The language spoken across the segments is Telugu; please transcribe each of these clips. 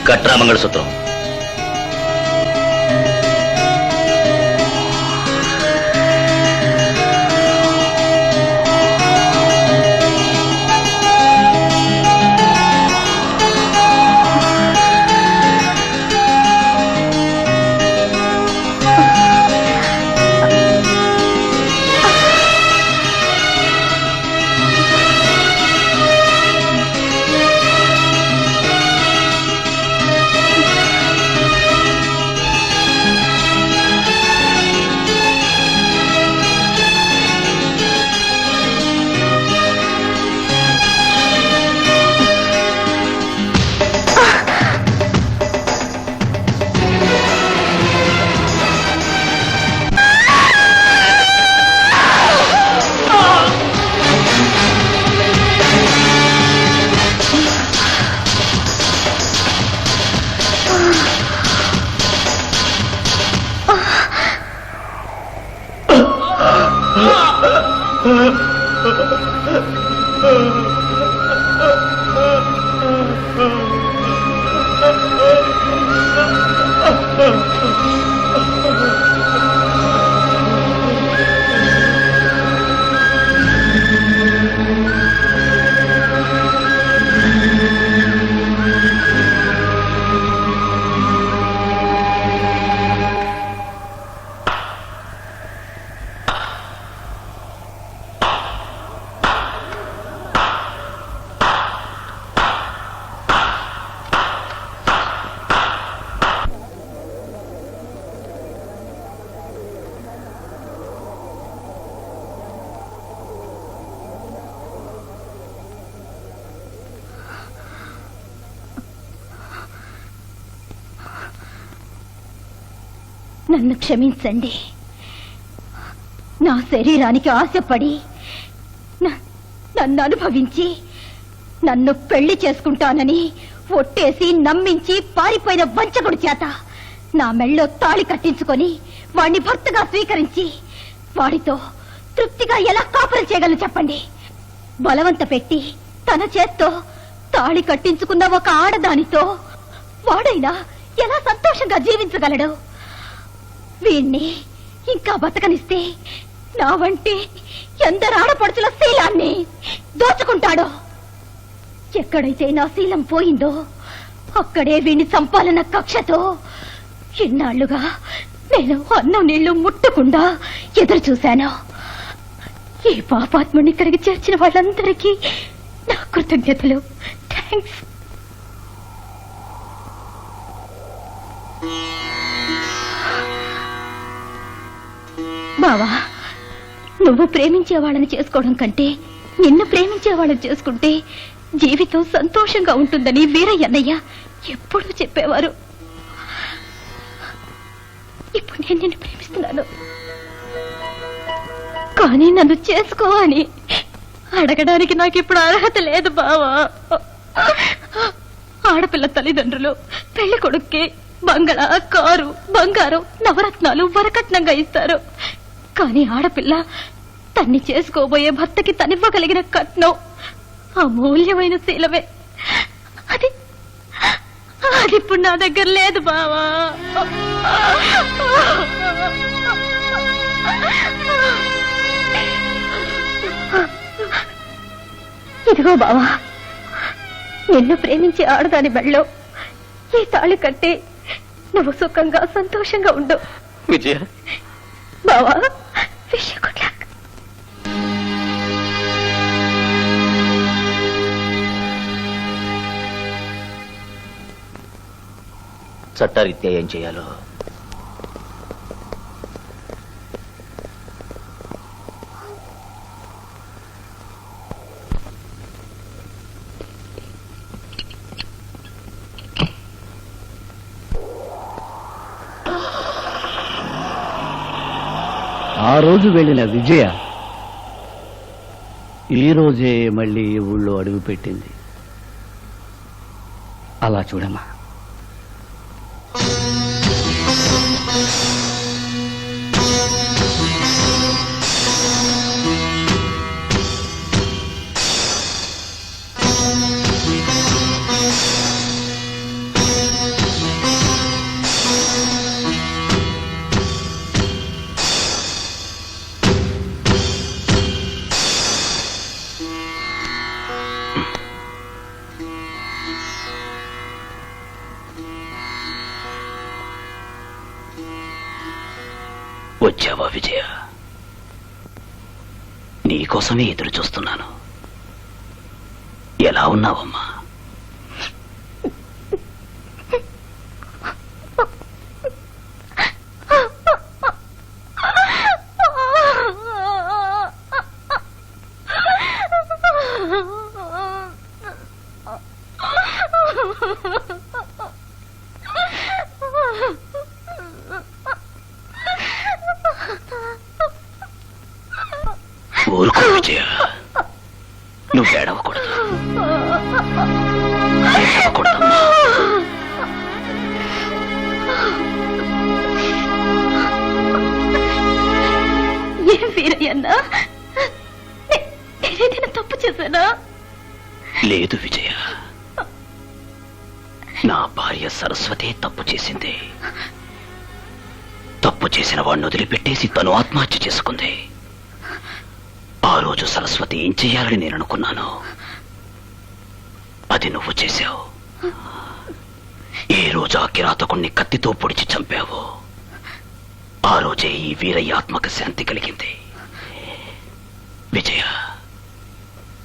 కట్రా మంగళసూత్రం. నన్ను క్షమించండి. నా శరీరానికి ఆశపడి నన్ను అనుభవించి నన్ను పెళ్లి చేసుకుంటానని ఒట్టేసి నమ్మించి పారిపోయిన వంచకుడి చేత నా మెళ్ళో తాళి కట్టించుకొని వాణ్ణి భర్తగా స్వీకరించి వాడితో తృప్తిగా ఎలా కాపురం చేయగలను చెప్పండి. బలవంత పెట్టి తన చేత్తో తాళి కట్టించుకున్న ఒక ఆడదానితో వాడైనా ఎలా సంతోషంగా జీవించగలడు? వీణ్ణి ఇంకా బతకనిస్తే నా వంటి ఎందరు ఆడపడుచుల శీలాన్ని దోచుకుంటాడో. ఎక్కడైతే నా శీలం పోయిందో అక్కడే వీణ్ణి చంపాలన్న కక్షతో ఇన్నాళ్లుగా నేను అన్నం నీళ్లు ముట్టకుండా ఎదురు చూశాను. ఈ పాపాత్ముని ఇక్కడికి చేర్చిన వాళ్ళందరికీ నా కృతజ్ఞతలు. థ్యాంక్స్. బావా, నువ్వు ప్రేమించే వాళ్ళని చేసుకోవడం కంటే నిన్ను ప్రేమించే వాళ్ళని చేసుకుంటే జీవితం సంతోషంగా ఉంటుందని వీరయ్యన్నయ్య ఎప్పుడూ చెప్పేవారు. ఇప్పుడు నేను నిన్ను ప్రేమిస్తున్నాను, కానీ నన్ను చేసుకో అని అడగడానికి నాకు ఇప్పుడు అర్హత లేదు బావా. ఆడపిల్ల తల్లిదండ్రులు పెళ్లి కొడుక్కి బంగళా, కారు, బంగారం, నవరత్నాలు వరకట్నంగా ఇస్తారు. కానీ ఆడపిల్ల తన్ని చేసుకోబోయే భర్తకి తనివ్వగలిగిన కట్నం అమూల్యమైన శీలమే. అది ఇప్పుడు నా దగ్గర లేదు బావా. ఇదిగో బావా, నిన్ను ప్రేమించే ఆడదాని బెళ్ళో ఈ తాళి కట్టి నువ్వు సుఖంగా సంతోషంగా ఉండు. విజయ బావా, విష్ యూ గుడ్ లక్. చట్టరీత్యా ఏం చేయాలో ఆ రోజు వెళ్ళిన విజయ ఈ రోజే మళ్ళీ ఈ ఊళ్ళో అడుగు పెట్టింది. అలా చూడమ్మా. వచ్చావా విజయ? నీకోసమే ఎదురు చూస్తున్నాను. ఎలా ఉన్నావమ్మా? ఊరుకో విజయ, నువ్వు ఏడవకూడదు. ఏడవకూడదమ్మా. ఏం వీరయ్యన్నా, నేనేదైనా తప్పు చేశానా? లేదు విజయ, నా భార్య సరస్వతి తప్పు చేసింది. తప్పు చేసిన వాడిని వదిలిపెట్టేసి తను ఆత్మహత్య చేసుకుంది. ఆ రోజు సరస్వతి ఏం చెయ్యాలని నేను అనుకున్నాను, అది నువ్వు చేశావు. ఏ రోజు ఆ కిరాతకుణ్ణి కత్తితో పొడిచి చంపావు, ఆ రోజే ఈ వీరయ్య ఆత్మకు శాంతి కలిగింది. విజయ,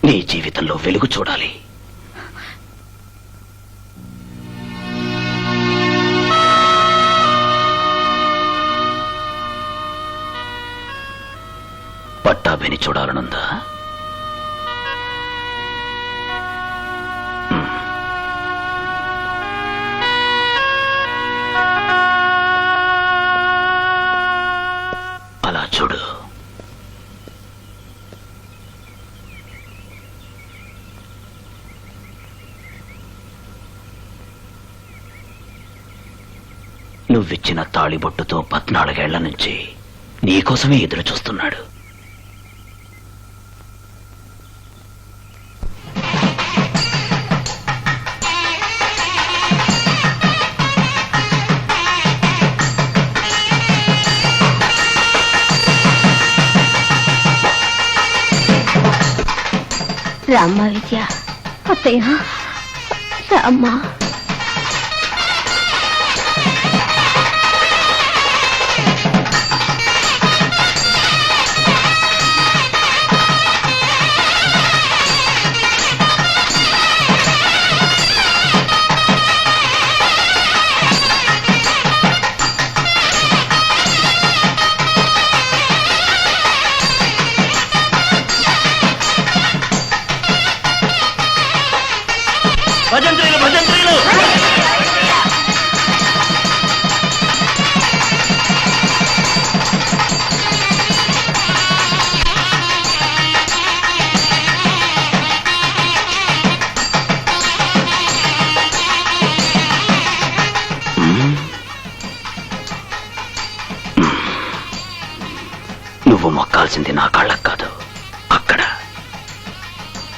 నీ జీవితంలో వెలుగు చూడాలి. పట్టాభిని చూడాలనుందా? అలా చూడు. నువ్విచ్చిన తాళిబొట్టుతో 14 ఏళ్ల నుంచి నీకోసమే ఎదురు చూస్తున్నాడు. రామ్మా విజయ. అత్తయ్య రామ్మా. భజంత్రీలు భజంత్రీలు! నువ్వు మొక్కాల్సింది నా కాళ్ళకు కాదు, అక్కడ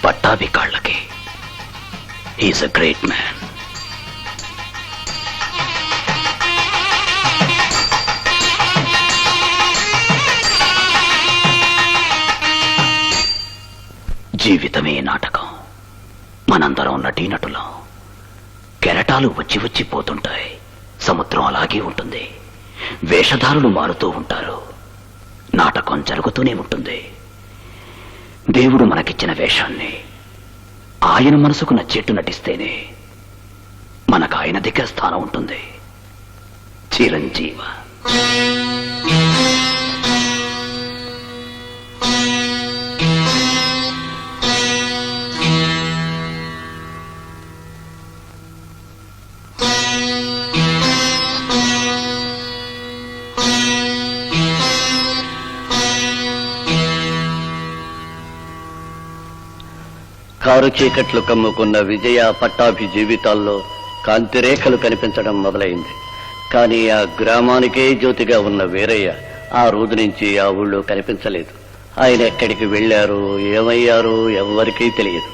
పట్టాభి కాళ్ళకి. He's a great man. జీవితమే నాటకం. మనందరం నటీనటులం. కెరటాలు వచ్చి వచ్చి పోతుంటాయి. సముద్రం అలాగే ఉంటుంది. వేషధారులు మారుతూ ఉంటారు. నాటకం జరుగుతూనే ఉంటుంది. దేవుడు మనకిచ్చిన వేషాన్ని ఆయన మనసుకు నచ్చేట్టు నటిస్తేనే మనకు ఆయన దగ్గర స్థానం ఉంటుంది. చిరంజీవ. కారు చీకట్లు కమ్ముకున్న విజయ పట్టాభి జీవితాల్లో కాంతిరేఖలు కనిపించడం మొదలైంది. కానీ ఆ గ్రామానికే జ్యోతిగా ఉన్న వీరయ్య ఆ రోజు నుంచి ఆ ఊళ్ళో కనిపించలేదు. ఆయన ఎక్కడికి వెళ్లారు, ఏమయ్యారు ఎవ్వరికీ తెలియదు.